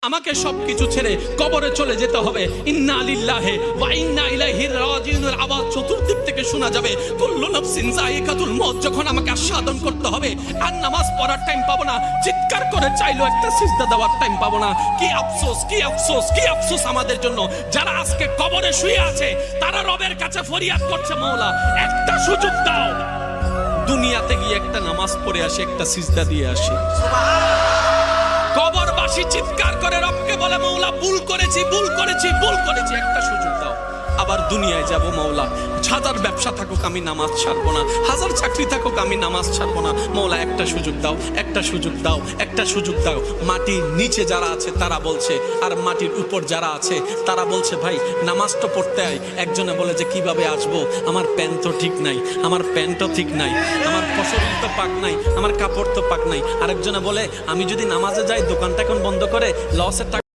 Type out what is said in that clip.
আমাকে সবকিছু ছেড়ে কবরে চলে যেতে হবে। ইন্না লিল্লাহি ওয়া ইন্না ইলাইহি রাজিউনের আওয়াজ চতুর্দিক থেকে শোনা যাবে। কুল্লু নাফসিন যায়িকাতুল মউত। যখন আমাকে আস্বাদন করতে হবে আর নামাজ পড়ার টাইম পাবো না, চিৎকার করে চাইলো একটা সিজদা দেওয়ার টাইম পাবো না। কি আফসোস, কি আফসোস, কি আফসোস আমাদের জন্য যারা আজকে কবরে শুয়ে আছে। তারা রবের কাছে ফরিয়াদ করছে, মাওলা একটা সুযোগ দাও, দুনিয়াতে গিয়ে একটা নামাজ পড়ে আসি, একটা সিজদা দিয়ে আসি। কবরবাসী চিৎকার করে রবকে বলে, মাওলা ভুল করেছি, ভুল করেছি, ভুল করেছি, একটা সুযোগ দাও। আবার দুনিয়ায় যাব মাওলা, হাজার ব্যবসা থাকুক আমি নামাজ ছাড়বো না, হাজার চাকরি থাকুক আমি নামাজ ছাড়বো না। মাওলা একটা সুযোগ দাও, একটা সুযোগ দাও, একটা সুযোগ দাও। মাটির নিচে যারা আছে তারা বলছে, আর মাটির উপর যারা আছে তারা বলছে, ভাই নামাজ তো পড়তে আয়। একজনে বলে যে কিভাবে আসবো, আমার প্যান্ট তো ঠিক নাই, আমার প্যান্টও ঠিক নাই, আমার শরীর তো পাক নাই, আমার কাপড় তো পাক নাই। আরেকজনে বলে আমি যদি নামাজে যাই দোকানটা এখন বন্ধ করে লসের টাকা